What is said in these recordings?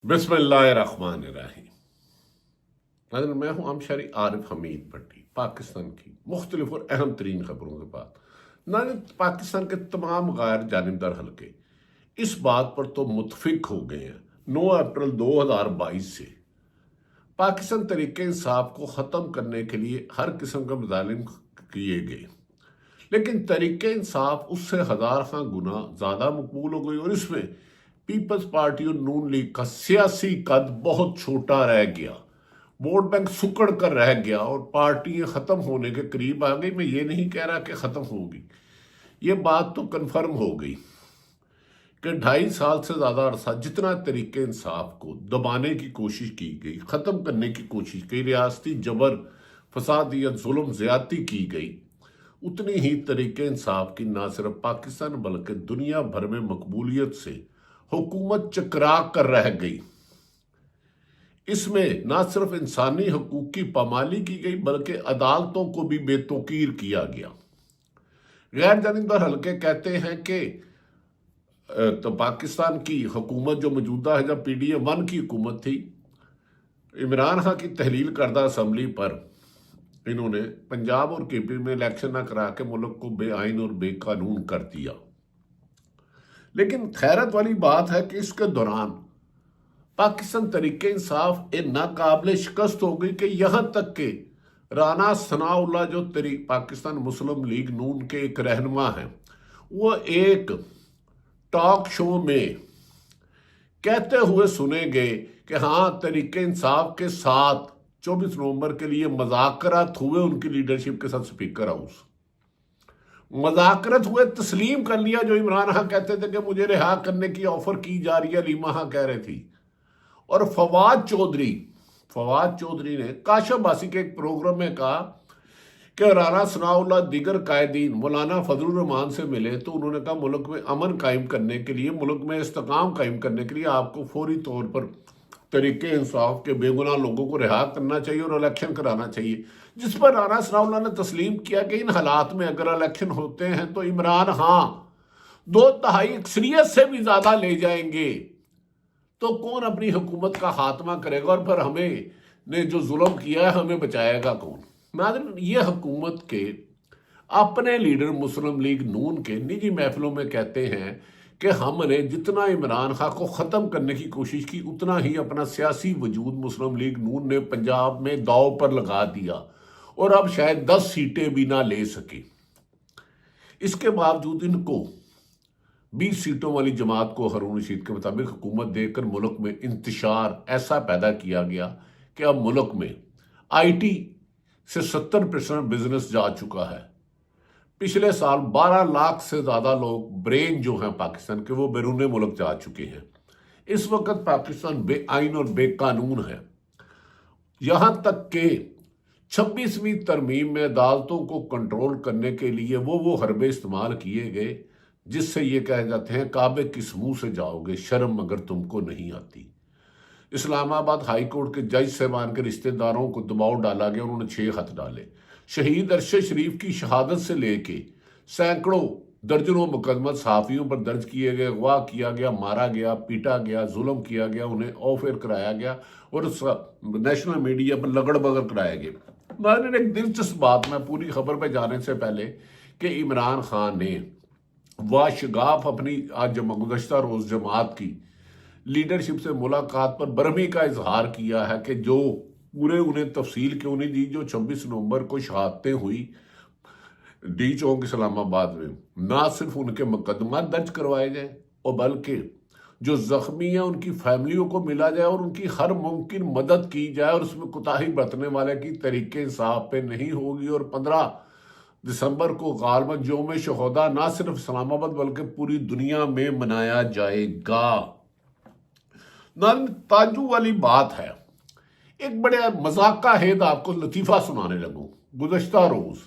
बिस्मिल्लाहिर्रहमानिर्रहीम। नाज़रीन, मैं हूं अमशरी आरिफ हमीद भट्टी, पाकिस्तान की मुख्तलिफ और अहम तरीन खबरों के बाद। नाज़रीन, पाकिस्तान के तमाम गैर जानिबदार हलके इस बात पर तो मुतफिक हो गए हैं 9 अप्रैल 2022 से पाकिस्तान तरीके इंसाफ को ख़त्म करने के लिए हर किस्म का मज़ालिम किए गए, लेकिन तरीके इंसाफ उससे हजार खां गुना ज़्यादा मकबूल हो गई और इसमें पीपल्स पार्टी और नून लीग का सियासी कद बहुत छोटा रह गया, वोट बैंक सुकड़ कर रह गया और पार्टियां ख़त्म होने के करीब आ गई। मैं ये नहीं कह रहा कि ख़त्म होगी, ये बात तो कन्फर्म हो गई कि 2.5 साल से ज़्यादा अरसा जितना तरीके इंसाफ को दबाने की कोशिश की गई, ख़त्म करने की कोशिश की, रियासती जबर फसादियत जुल्म ज़्यादती की गई, उतनी ही तरीके इंसाफ की ना सिर्फ पाकिस्तान बल्कि दुनिया भर में मकबूलियत से हुकूमत चकरा कर रह गई। इसमें ना सिर्फ इंसानी हकूक की पामाली की गई बल्कि अदालतों को भी बेतौकीर किया गया। गैर जानिबदार हलके कहते हैं कि तो पाकिस्तान की हुकूमत जो मौजूदा है, जब PDM-1 की हुकूमत थी, इमरान खान की तहलील करदा असम्बली पर इन्होंने पंजाब और KP में इलेक्शन ना करा के मुल्क को बेआइन और बेकानून कर दिया। लेकिन खैरत वाली बात है कि इसके दौरान पाकिस्तान तरीके इंसाफ एक नाकाबिल शिकस्त हो गई कि यहां तक कि राना सनाउल्लाह जो पाकिस्तान मुस्लिम लीग नून के एक रहनुमा हैं, वो एक टॉक शो में कहते हुए सुने गए कि हाँ, तरीके इंसाफ के साथ 24 नवंबर के लिए मज़ाकरात हुए उनकी लीडरशिप के साथ स्पीकर हाउस मज़ाकरत हुए, तस्लीम कर लिया। जो इमरान खान कहते थे कि मुझे रिहा करने की ऑफर की जा रही है, लीमा खान कह रहे थी। और फवाद चौधरी ने काशफ बासी के एक प्रोग्राम में कहा कि राना सनाउल्लाह दीगर कायदीन मौलाना फजलुर रहमान से मिले तो उन्होंने कहा मुल्क में अमन कायम करने के लिए, मुल्क में इस्तेकाम कायम करने के लिए आपको फौरी तौर पर तरीके इंसाफ के बेगुनाह लोगों को रिहा करना चाहिए और इलेक्शन कराना चाहिए। जिस पर राना सनाउल्लाह ने तस्लीम किया कि इन हालात में अगर इलेक्शन होते हैं तो इमरान खान 2/3 अक्सरियत से भी ज्यादा ले जाएंगे, तो कौन अपनी हुकूमत का खात्मा करेगा और फिर हमें ने जो जुल्म किया है हमें बचाएगा कौन। नाज़रीन, ये हुकूमत के अपने लीडर मुस्लिम लीग नून के निजी महफिलों में कहते हैं कि हमने जितना इमरान खान को ख़त्म करने की कोशिश की उतना ही अपना सियासी वजूद मुस्लिम लीग नून ने पंजाब में दांव पर लगा दिया और अब शायद 10 सीटें भी ना ले सके। इसके बावजूद इनको 20 सीटों वाली जमात को हारून रशीद के मुताबिक हुकूमत देकर मुल्क में इंतशार ऐसा पैदा किया गया कि अब मुल्क में IT से 70% बिजनेस जा चुका है। पिछले साल 12 लाख से ज़्यादा लोग ब्रेन जो हैं पाकिस्तान के, वो बैरून मुल्क जा चुके हैं। इस वक्त पाकिस्तान बेआइन और बेकानून है, यहाँ तक कि 26वीं तरमीम में अदालतों को कंट्रोल करने के लिए वो हरबे इस्तेमाल किए गए जिससे ये कहे जाते हैं काबे किस मुंह से जाओगे शर्म मगर तुमको नहीं आती। इस्लामाबाद हाई कोर्ट के जज साहबान के रिश्तेदारों को दबाव डाला गया, उन्होंने 6 खत डाले। शहीद अरशद शरीफ की शहादत से लेके सैकड़ों दर्जनों मुकदमा सहाफ़ियों पर दर्ज किए गए, अगवा किया गया, मारा गया, पीटा गया, जुल्म किया गया, उन्हें ऑफ एयर कराया गया और नेशनल मीडिया पर लगड़ बगड़ कराया गया। नाज़रीन, एक दिलचस्प बात, मैं पूरी खबर पे जाने से पहले, कि इमरान खान ने वाशगाफ अपनी आज गुज़श्ता रोज़ जमात की लीडरशिप से मुलाकात पर बरहमी का इजहार किया है कि जो पूरे उन्हें तफसील क्यों नहीं दी जो 26 नवंबर को शहादतें हुई D चौक इस्लामाबाद में, ना सिर्फ उनके मुकदमा दर्ज करवाए जाए और बल्कि जो जख्मी हैं उनकी फैमिलियों को मिला जाए और उनकी हर मुमकिन मदद की जाए और उसमें कोताही बरतने वाले की तरीके इंसाफ पे नहीं होगी। और 15 दिसंबर को गालिबन यौम शहोदा ना सिर्फ इस्लामाबाद बल्कि पूरी दुनिया में मनाया जाएगा। ताजू वाली बात है, एक बड़े मजाका हेद आपको लतीफ़ा सुनाने लगूं। गुज़श्ता रोज़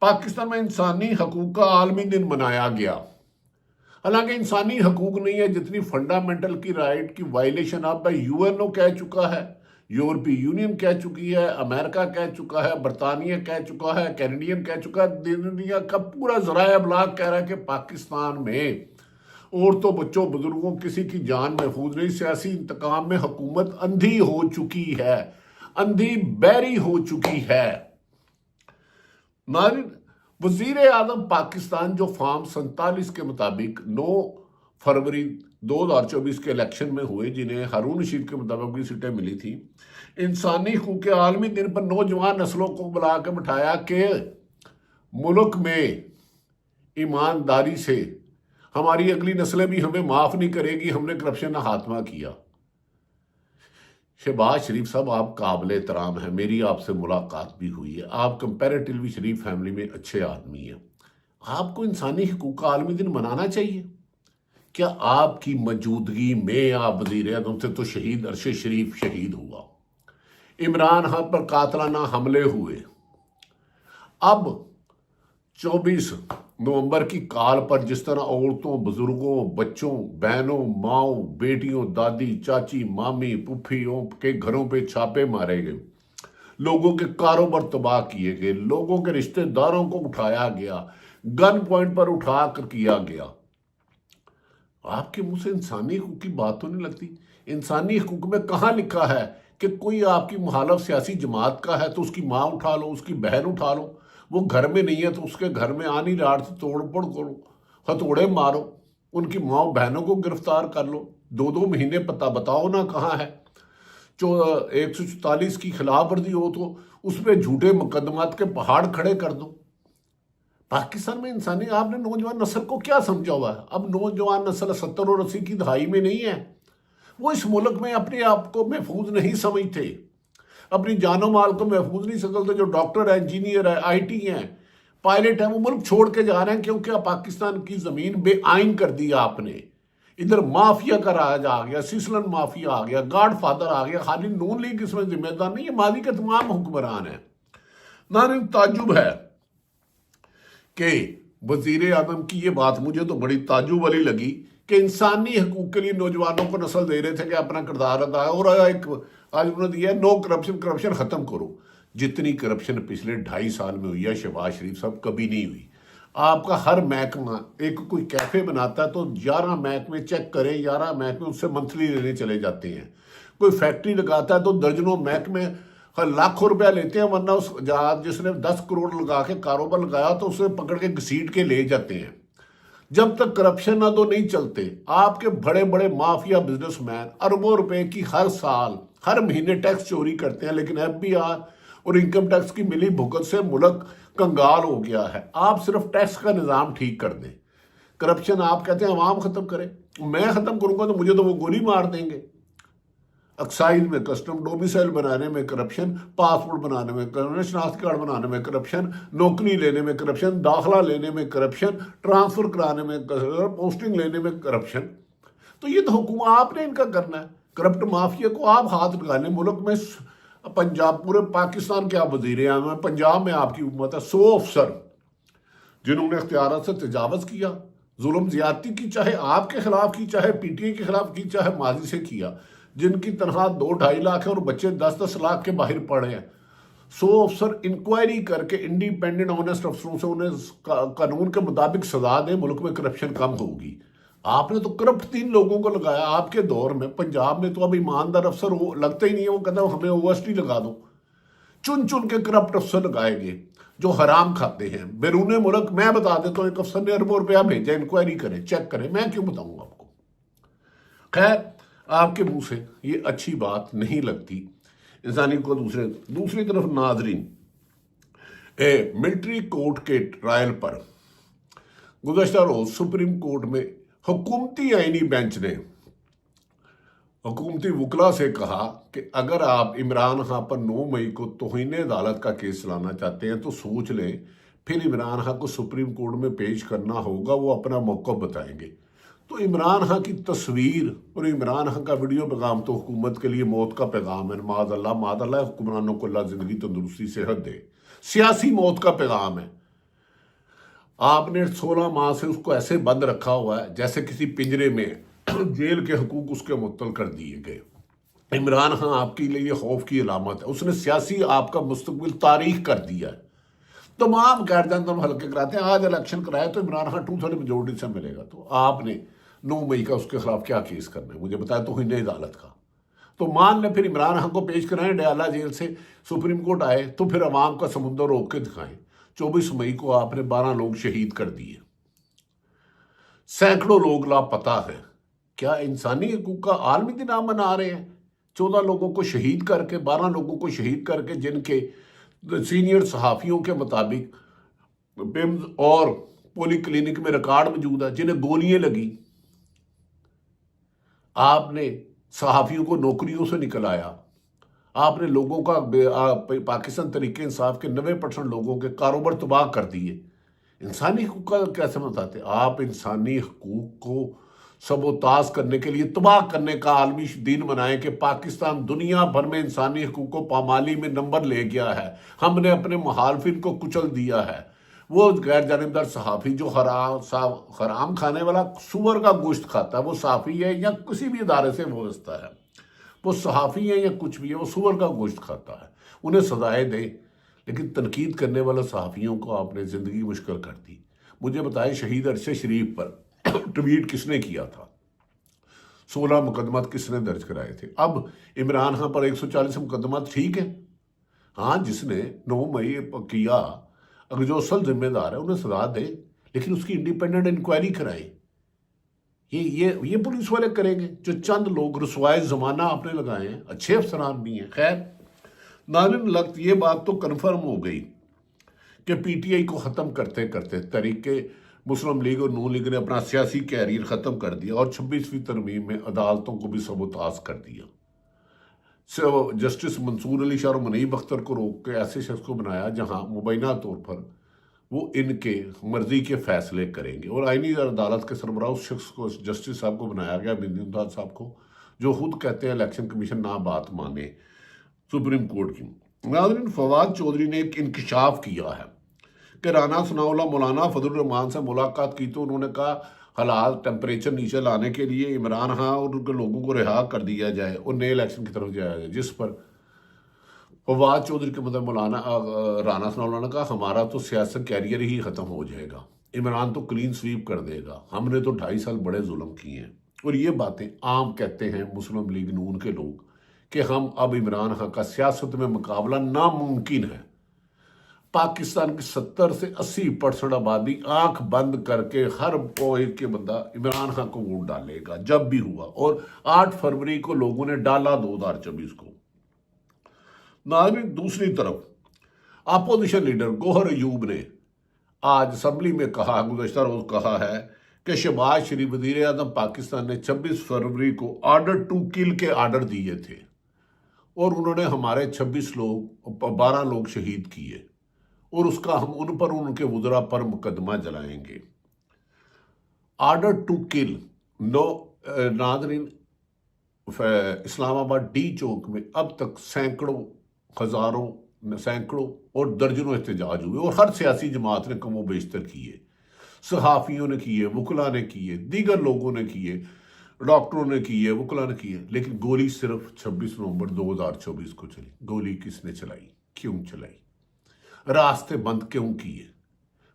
पाकिस्तान में इंसानी हकूक का आलमी दिन मनाया गया। हालांकि इंसानी हकूक नहीं है जितनी फंडामेंटल की राइट की वायलेशन अब UNO कह चुका है, यूरोपीय यूनियन कह चुकी है, अमेरिका कह चुका है, बरतानिया कह चुका है, कैनेडियन कह चुका है, दुनिया का पूरा ज़राए अबलाग कह रहा है कि पाकिस्तान में عورتوں بچوں بزرگوں کسی کی جان محفوظ نہیں. سیاسی انتقام میں حکومت اندھی ہو چکی ہے, اندھی بہری ہو چکی ہے. ناظرین, وزیر اعظم پاکستان جو فارم 47 کے مطابق 9 فروری 2024 کے الیکشن میں ہوئے, جنہیں ہارون رشید کے مطابق بھی سیٹیں ملی تھی, انسانی حقوق کے عالمی دن پر نوجوان نسلوں کو بلا کے بٹھایا کہ ملک میں ایمانداری سے ہماری اگلی نسلیں بھی ہمیں معاف نہیں کرے گی, ہم نے کرپشن کا خاتمہ کیا. شہباز شریف صاحب آپ قابل احترام ہیں, میری آپ سے ملاقات بھی ہوئی ہے, آپ کمپیریٹیولی شریف فیملی میں اچھے آدمی ہیں. آپ کو انسانی حقوق کا عالمی دن منانا چاہیے. کیا آپ کی موجودگی میں آپ وزیر اعظم سے تو شہید ارشد شریف شہید ہوا, عمران خان پر قاتلانہ حملے ہوئے, اب 24 نومبر کی کال پر جس طرح عورتوں بزرگوں بچوں بہنوں ماؤں بیٹیوں دادی چاچی مامی پھوپھیوں کے گھروں پہ چھاپے مارے گئے, لوگوں کے کاروبار تباہ کیے گئے, لوگوں کے رشتہ داروں کو اٹھایا گیا, گن پوائنٹ پر اٹھا کر کیا گیا, آپ کے منہ سے انسانی حقوق کی بات تو نہیں لگتی؟ انسانی حقوق میں کہاں لکھا ہے کہ کوئی آپ کی مخالف سیاسی جماعت کا ہے تو اس کی ماں اٹھا لو, اس کی بہن اٹھا لو, وہ گھر میں نہیں ہے تو اس کے گھر میں آنی راڑ سے توڑ پھوڑ کرو, ہتھوڑے مارو, ان کی ماں بہنوں کو گرفتار کر لو, 2 مہینے پتہ بتاؤ نا کہاں ہے. 144 کی خلاف ورزی ہو تو اس پہ جھوٹے مقدمات کے پہاڑ کھڑے کر دو. پاکستان میں انسانی, آپ نے نوجوان نسل کو کیا سمجھا ہوا ہے؟ اب نوجوان نسل 70 اور 80 کی دہائی میں نہیں ہے, وہ اس ملک میں اپنے آپ کو محفوظ نہیں سمجھتے, اپنی جان و مال کو محفوظ نہیں سمجھتے. جو ڈاکٹر ہے, انجینئر ہے, آئی ٹی ہیں, پائلٹ ہیں, وہ ملک چھوڑ کے جا رہے ہیں کیونکہ پاکستان کی زمین بے آئین کر دی آپ نے. ادھر مافیا کا راج آ گیا, سیسلن مافیا آ گیا, گاڈ فادر آ گیا. خالی نون لیگ اس میں ذمہ دار نہیں, یہ ماضی کے تمام حکمران ہیں. ناظرین, تعجب ہے کہ وزیر اعظم کی یہ بات مجھے تو بڑی تعجب والی لگی کہ انسانی حقوق کے لیے نوجوانوں کو نسل دے رہے تھے کہ اپنا کردار ادا ہے, اور ایک آج انہوں نے دیا ہے نو کرپشن, کرپشن ختم کرو. جتنی کرپشن پچھلے 2.5 سال میں ہوئی ہے شہباز شریف صاحب کبھی نہیں ہوئی. آپ کا ہر محکمہ, ایک کوئی کیفے بناتا ہے تو 11 محکمے چیک کریں, 11 محکمے اس سے منتھلی لینے چلے جاتے ہیں. کوئی فیکٹری لگاتا ہے تو درجنوں محکمے لاکھوں روپیہ لیتے ہیں, ورنہ اس جس نے 10 کروڑ لگا کے کاروبار لگایا تو اسے پکڑ کے گھسیٹ کے لے جاتے ہیں. جب تک کرپشن نہ تو نہیں چلتے. آپ کے بڑے بڑے مافیا بزنس مین اربوں روپے کی ہر سال ہر مہینے ٹیکس چوری کرتے ہیں, لیکن ایف بی آر اور انکم ٹیکس کی ملی بھگت سے ملک کنگال ہو گیا ہے. آپ صرف ٹیکس کا نظام ٹھیک کر دیں, کرپشن آپ کہتے ہیں عوام ختم کریں, میں ختم کروں گا تو مجھے تو وہ گولی مار دیں گے. ایکسائز میں کسٹم ڈومیسائل بنانے میں کرپشن, پاسپورٹ بنانے میں کرپشن, شناختی کارڈ بنانے میں کرپشن, نوکری لینے میں کرپشن, داخلہ لینے میں کرپشن, ٹرانسفر کرانے میں کرپشن, پوسٹنگ لینے میں کرپشن. تو یہ تو حکومت آپ نے ان کا کرنا ہے. کرپٹ مافیا کو آپ ہاتھ لگانے. ملک میں پنجاب, پورے پاکستان کے آپ وزیر اعظم ہیں, پنجاب میں آپ کی حکومت ہے 100 افسر جنہوں نے اختیارات سے تجاوز کیا, ظلم زیادتی کی, چاہے آپ کے خلاف کی, چاہے پی ٹی آئی کے خلاف کی, چاہے ماضی سے کیا, جن کی تنخواہ 2-2.5 لاکھ ہے اور بچے 10-10 لاکھ کے باہر پڑے ہیں. 100 افسر انکوائری کر کے انڈیپینڈنٹ آنیسٹ افسروں سے انہیں قانون کے مطابق سزا دیں, ملک میں کرپشن کم ہوگی. آپ نے تو کرپٹ 3 لوگوں کو لگایا آپ کے دور میں. پنجاب میں تو اب ایماندار افسر لگتے ہی نہیں ہے, وہ کہتا ہے ہمیں او ایس ٹی لگا دو. چن چن کے کرپٹ افسر لگائے گئے جو حرام کھاتے ہیں بیرون ملک. میں بتا دیتا ہوں, ایک افسر نے اربوں روپیہ بھیجا, انکوائری کریں, چیک کریں, میں کیوں بتاؤں آپ کو. خیر, آپ کے منہ سے یہ اچھی بات نہیں لگتی انسانی کو. دوسری طرف ناظرین, ملٹری کورٹ کے ٹرائل پر گزشتہ روز سپریم کورٹ میں حکومتی آئینی بینچ نے حکومتی وکلا سے کہا کہ اگر آپ عمران خان پر 9 مئی کو توہین عدالت کا کیس چلانا چاہتے ہیں تو سوچ لیں, پھر عمران خان کو سپریم کورٹ میں پیش کرنا ہوگا, وہ اپنا موقف بتائیں گے. تو عمران خان کی تصویر اور عمران خان کا ویڈیو پیغام تو حکومت کے لیے موت کا پیغام ہے. معاذ اللہ حکمرانوں کو اللہ زندگی تندرستی صحت دے. سیاسی موت کا پیغام ہے. آپ نے 16 ماہ سے اس کو ایسے بند رکھا ہوا ہے جیسے کسی پنجرے میں, جیل کے حقوق اس کے معطل کر دیے گئے. عمران خان آپ کے لیے خوف کی علامت ہے. اس نے سیاسی آپ کا مستقبل تاریخ کر دیا ہے. تمام قائدین ہلکے کراتے ہیں, آج الیکشن کرائے تو عمران خان 2/3 میجورٹی سے ملے گا. تو آپ نے 9 मई का उसके खिलाफ क्या केस करना है, मुझे बताया तो हिंद अदालत का। तो मान लें फिर इमरान खान को पेश कराएं डयाला जेल से, सुप्रीम कोर्ट आए तो फिर अवाम का समुंदर रोक के दिखाएं। 24 मई को आपने 12 लोग शहीद कर दिए, सैकड़ों लोग लापता है। क्या इंसानी हकूक का आलमी दिन आप मना रहे हैं? 14 लोगों को शहीद करके, 12 लोगों को शहीद करके, जिनके सीनियर सहाफ़ियों के मुताबिक बिम्स और पोली क्लिनिक में रिकॉर्ड मौजूद है, जिन्हें गोलियां लगी। आपने सहाफ़ियों को नौकरियों से निकलाया, आपने लोगों का पाकिस्तान तरीके इंसाफ के 90% लोगों के कारोबार तबाह कर दिए। इंसानी हकूक का कैसे बताते? आप इंसानी हकूक को सबोताज करने के लिए, तबाह करने का आलमी दिन बनाएं कि पाकिस्तान दुनिया भर में इंसानी हकूक को पामाली में नंबर ले गया है। हमने अपने मुखालफिन को कुचल दिया है। वो गैर जानिबदार सहाफ़ी जो हराम खाने वाला सुअर का गोश्त खाता है, वो सहाफ़ी है या किसी भी इदारे से वाबस्ता है, वो सहाफ़ी है या कुछ भी है, वो सुअर का गोश्त खाता है, उन्हें सजाएं दें। लेकिन तनकीद करने वाले सहाफ़ियों को आपने ज़िंदगी मुश्किल कर दी। मुझे बताएं, शहीद अरशद शरीफ पर ट्वीट किसने किया था? 16 मुकदमात किसने दर्ज कराए थे? अब इमरान खान पर 140 मुकदमात ठीक है, हाँ, जिसने 9 मई किया, अगर जो असल जिम्मेदार है उन्हें सजा दे, लेकिन उसकी इंडिपेंडेंट इंक्वायरी कराएं। ये पुलिस वाले करेंगे जो चंद लोग रसवाए ज़माना आपने लगाए हैं, अच्छे अफसरान भी हैं। खैर नाज़रीन, लगता ये बात तो कन्फर्म हो गई कि पीटीआई को ख़त्म करते करते तरीके मुस्लिम लीग और नून लीग ने अपना सियासी कैरियर ख़त्म कर दिया और 26वीं तरमीम में अदालतों को भी सबोताज कर दिया। जस्टिस मंसूर अली शाह और मुनीब अख्तर को रोक के ऐसे शख्स को बनाया जहां मुबैना तौर पर वो इनके मर्जी के फैसले करेंगे, और आईनी अदालत के सरबराह उस शख्स को, जस्टिस साहब को बनाया गया, बिंदु इम्तियाज साहब को, जो खुद कहते हैं इलेक्शन कमीशन ना बात माने सुप्रीम कोर्ट की। नाज़रीन, फवाद चौधरी ने एक इंकशाफ किया है कि राना सनाउल्लाह मौलाना फजलुर रहमान से मुलाकात की तो उन्होंने कहा हालात टेम्परेचर नीचे लाने के लिए इमरान खान और उनके लोगों को रिहा कर दिया जाए और नए इलेक्शन की तरफ जाया जाए, जिस पर फवाद चौधरी के मतलब मौलाना राना सनाउल्लाह ने कहा हमारा तो सियासत कैरियर ही ख़त्म हो जाएगा, इमरान तो क्लीन स्वीप कर देगा, हमने तो 2.5 साल बड़े जुल्म किए हैं। और ये बातें आम कहते हैं मुस्लिम लीग नून के लोग कि हम अब इमरान खान का सियासत में मुकाबला नामुमकिन है। पाकिस्तान की 70 से 80% आबादी आंख बंद करके हर कोई के बंदा इमरान खान को वोट डालेगा, जब भी हुआ, और 8 फरवरी को लोगों ने डाला 2024 को। नाज़रीन, दूसरी तरफ अपोजिशन लीडर गौहर अयूब ने आज असम्बली में कहा, गुज़श्ता रोज कहा है कि शहबाज शरीफ वज़ीर आज़म पाकिस्तान ने 26 फरवरी को ऑर्डर टू किल के आर्डर दिए थे और उन्होंने हमारे 12 लोग शहीद किए, और उसका हम उन पर, उनके वज़रा पर मुकदमा जलाएंगे। ऑर्डर टू किल नाज़रीन, इस्लामाबाद डी चौक में अब तक सैकड़ों, हज़ारों, सैकड़ों और दर्जनों एहतजाज हुए और हर सियासी जमात ने कमो बेशतर किए। सहाफ़ियों ने किए, वकला ने किए, दीगर लोगों ने किए, डॉक्टरों ने किए, वकला ने किए, लेकिन गोली सिर्फ 26 नवंबर 2024 को चली। गोली किसने चलाई, क्यों चलाई, रास्ते बंद क्यों किए?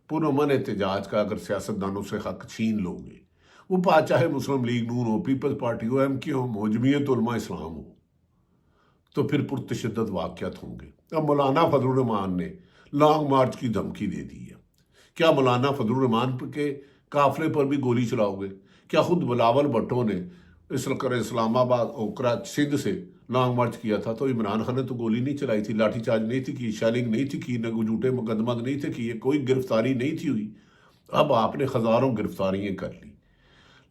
पुरअमन एहतजाज का अगर सियासतदानों से हक छीन लोगे, वो चाहे मुस्लिम लीग नून हो, पीपल्स पार्टी हो, एमक्यू हो, जमीयत उलमा इस्लाम हो, तो फिर पुरतशद्दद वाक़यात होंगे। अब मौलाना फजलुर रहमान ने लॉन्ग मार्च की धमकी दे दी है। क्या मौलाना फजलुर रहमान के काफिले पर भी गोली चलाओगे? क्या खुद बिलावल भुट्टो ने इस्लामाबाद और सिंध से लॉन्ग मार्च किया था तो इमरान खान ने तो गोली नहीं चलाई थी, लाठीचार्ज नहीं थी की, शेलिंग नहीं थी की, न झूठे मुकदमा नहीं थे किए, कोई गिरफ्तारी नहीं थी हुई। अब आपने हज़ारों गिरफ्तारियाँ कर ली,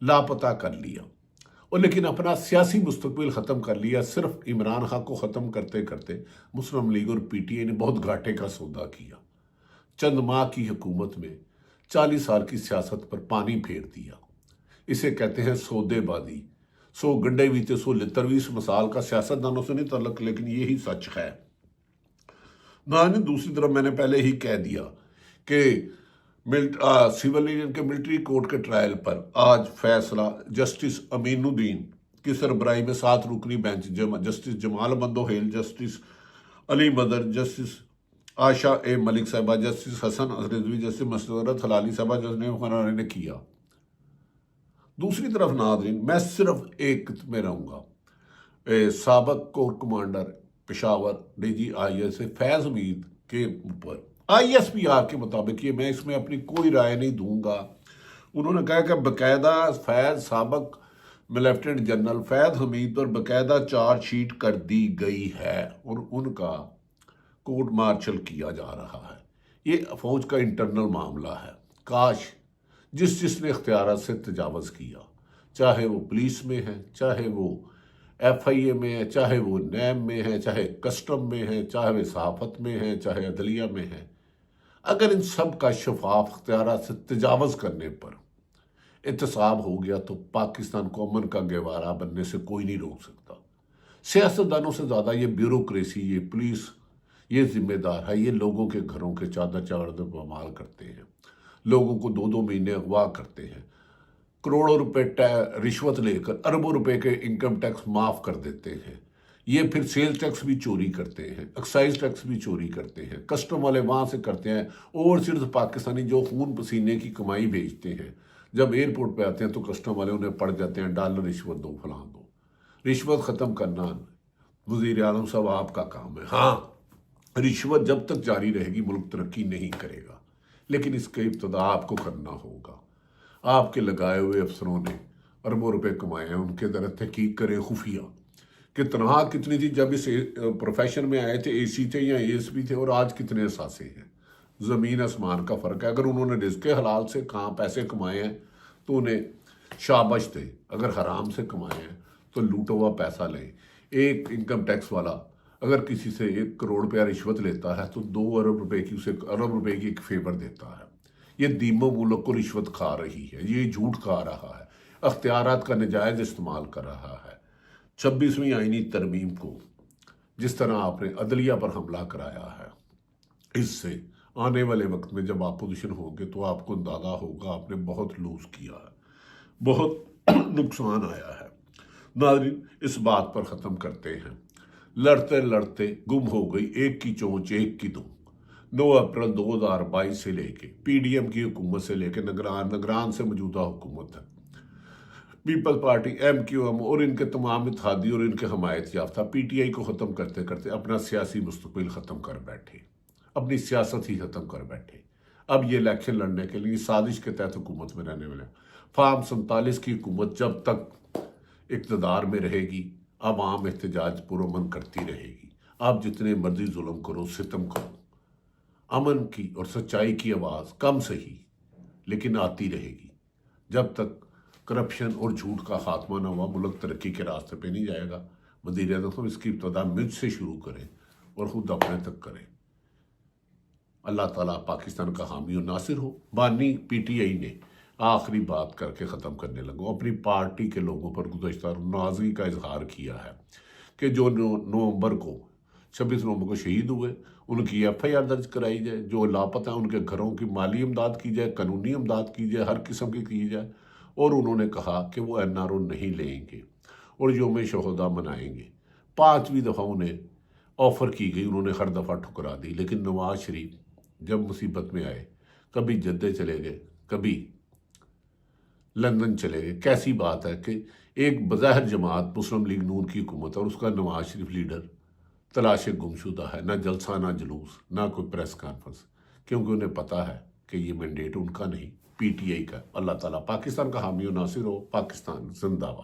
लापता कर लिया, और लेकिन अपना सियासी मुस्तकबिल ख़त्म कर लिया। सिर्फ इमरान खान को ख़त्म करते करते मुस्लिम लीग और पीटीआई ने बहुत घाटे का सौदा किया। चंद माह की हुकूमत में 40 साल की सियासत पर पानी फेर दिया। इसे कहते हैं सौदेबाजी। 100 गंडे भी थे 100 लितर भी। इस मिसाल का सियासतदानों से नहीं तल्लुक, लेकिन यही सच है। दूसरी तरफ मैंने पहले ही कह दिया कि सिविल यूनियन के मिलिट्री कोर्ट के ट्रायल पर आज फैसला जस्टिस अमीनुद्दीन की सरबराही में 7 रुकनी बेंच, justice Jamal Mandokhail, justice Ali Mazhar, justice Ayesha A Malik साहबा, जस्टिस हसन रिजवी, जस्टिस मसरत हलाली साहबा, जस्टिस ने किया। دوسری طرف ناظرین، میں صرف ایک میں رہوں گا، سابق corps commander Peshawar D G I S Faiz Hameed کے اوپر آئی ایس پی آر کے مطابق، یہ میں اس میں اپنی کوئی رائے نہیں دوں گا، انہوں نے کہا کہ باقاعدہ سابق لیفٹیننٹ جنرل فیض حمید پر باقاعدہ چارج شیٹ کر دی گئی ہے اور ان کا کورٹ مارشل کیا جا رہا ہے۔ یہ فوج کا انٹرنل معاملہ ہے۔ کاش جس نے اختیارات سے تجاوز کیا، چاہے وہ پولیس میں ہے، چاہے وہ ایف آئی اے میں ہے، چاہے وہ نیم میں ہے، چاہے کسٹم میں ہے، چاہے وہ صحافت میں ہے، چاہے عدلیہ میں ہے، اگر ان سب کا شفاف اختیارات سے تجاوز کرنے پر احتساب ہو گیا تو پاکستان کو امن کا گہوارہ بننے سے کوئی نہیں روک سکتا۔ سیاستدانوں سے زیادہ یہ بیوروکریسی، یہ پولیس، یہ ذمہ دار ہے۔ یہ لوگوں کے گھروں کے چادر چادر پامال کرتے ہیں، لوگوں کو 2 مہینے اغوا کرتے ہیں، کروڑوں روپے رشوت لے کر اربوں روپے کے انکم ٹیکس معاف کر دیتے ہیں۔ یہ پھر سیل ٹیکس بھی چوری کرتے ہیں، ایکسائز ٹیکس بھی چوری کرتے ہیں، کسٹم والے وہاں سے کرتے ہیں، اور صرف پاکستانی جو خون پسینے کی کمائی بھیجتے ہیں، جب ایئرپورٹ پہ آتے ہیں تو کسٹم والے انہیں پڑ جاتے ہیں، ڈالر رشوت دو، فلاں دو۔ رشوت ختم کرنا وزیر اعظم صاحب آپ کا کام ہے۔ ہاں، رشوت جب تک جاری رہے گی ملک ترقی نہیں کرے گا، لیکن اس کا ابتدا آپ کو کرنا ہوگا۔ آپ کے لگائے ہوئے افسروں نے اربوں روپے کمائے ہیں، ان کے ذرا تحقیق کریں خفیہ کہ تنخواہ کتنی تھی جب اس پروفیشن میں آئے تھے، اے سی تھے یا اے ایس پی تھے، اور آج کتنے اثاثے ہیں۔ زمین آسمان کا فرق ہے۔ اگر انہوں نے رزق حلال سے کہاں پیسے کمائے ہیں تو انہیں شابش دے، اگر حرام سے کمائے ہیں تو لوٹا ہوا پیسہ لیں۔ ایک انکم ٹیکس والا اگر کسی سے 1 کروڑ روپیہ رشوت لیتا ہے تو 2 ارب روپے کی اسے ارب روپے کی ایک فیور دیتا ہے۔ یہ دیمو ملک کو رشوت کھا رہی ہے، یہ جھوٹ کھا رہا ہے، اختیارات کا نجائز استعمال کر رہا ہے۔ 26ویں آئینی ترمیم کو جس طرح آپ نے عدلیہ پر حملہ کرایا ہے، اس سے آنے والے وقت میں جب اپوزیشن ہوگے تو آپ کو اندازہ ہوگا آپ نے بہت لوز کیا ہے، بہت نقصان آیا ہے۔ ناظرین، اس بات پر ختم کرتے ہیں۔ لڑتے لڑتے گم ہو گئی ایک کی چونچ ایک کی دم۔ 9 اپریل 2022 سے لے کے پی ڈی ایم کی حکومت سے لے کے نگران سے موجودہ حکومت ہے، Peoples Party, M Q M اور ان کے تمام اتحادی اور ان کے حمایت یافتہ پی ٹی آئی کو ختم کرتے کرتے اپنا سیاسی مستقبل ختم کر بیٹھے، اپنی سیاست ہی ختم کر بیٹھے۔ اب یہ الیکشن لڑنے کے لیے سازش کے تحت حکومت میں رہنے والے فارم 47 کی حکومت جب تک اقتدار میں رہے گی، عوام احتجاج پرامن کرتی رہے گی۔ آپ جتنے مرضی ظلم کرو، ستم کرو، امن کی اور سچائی کی آواز کم سہی لیکن آتی رہے گی۔ جب تک کرپشن اور جھوٹ کا خاتمہ نہ ہوا، ملک ترقی کے راستے پہ نہیں جائے گا۔ وزیر اعظم صاحب، اس کی ابتدا مجھ سے شروع کریں اور خود اپنے تک کریں۔ اللہ تعالیٰ پاکستان کا حامی و ناصر ہو۔ بانی پی ٹی آئی نے آخری بات کر کے ختم کرنے لگوں، اپنی پارٹی کے لوگوں پر گزشتہ ناراضگی کا اظہار کیا ہے کہ جو 26 نومبر کو شہید ہوئے ان کی ایف آئی آر درج کرائی جائے، جو لاپتہ ہیں ان کے گھروں کی مالی امداد کی جائے، قانونی امداد کی جائے، ہر قسم کی جائے، اور انہوں نے کہا کہ وہ این آر او نہیں لیں گے اور یوم شہداء منائیں گے۔ 5ویں دفعہ انہیں آفر کی گئی، انہوں نے ہر دفعہ ٹھکرا دی۔ لیکن نواز شریف جب مصیبت میں آئے، کبھی جدے چلے گئے، کبھی لندن چلے گئے۔ کیسی بات ہے کہ ایک بظاہر جماعت مسلم لیگ نون کی حکومت اور اس کا نواز شریف لیڈر تلاش گمشدہ ہے، نہ جلسہ نہ جلوس نہ کوئی پریس کانفرنس، کیونکہ انہیں پتا ہے کہ یہ مینڈیٹ ان کا نہیں، پی ٹی آئی کا۔ اللہ تعالیٰ پاکستان کا حامی و ناصر ہو۔ پاکستان زندہ باد۔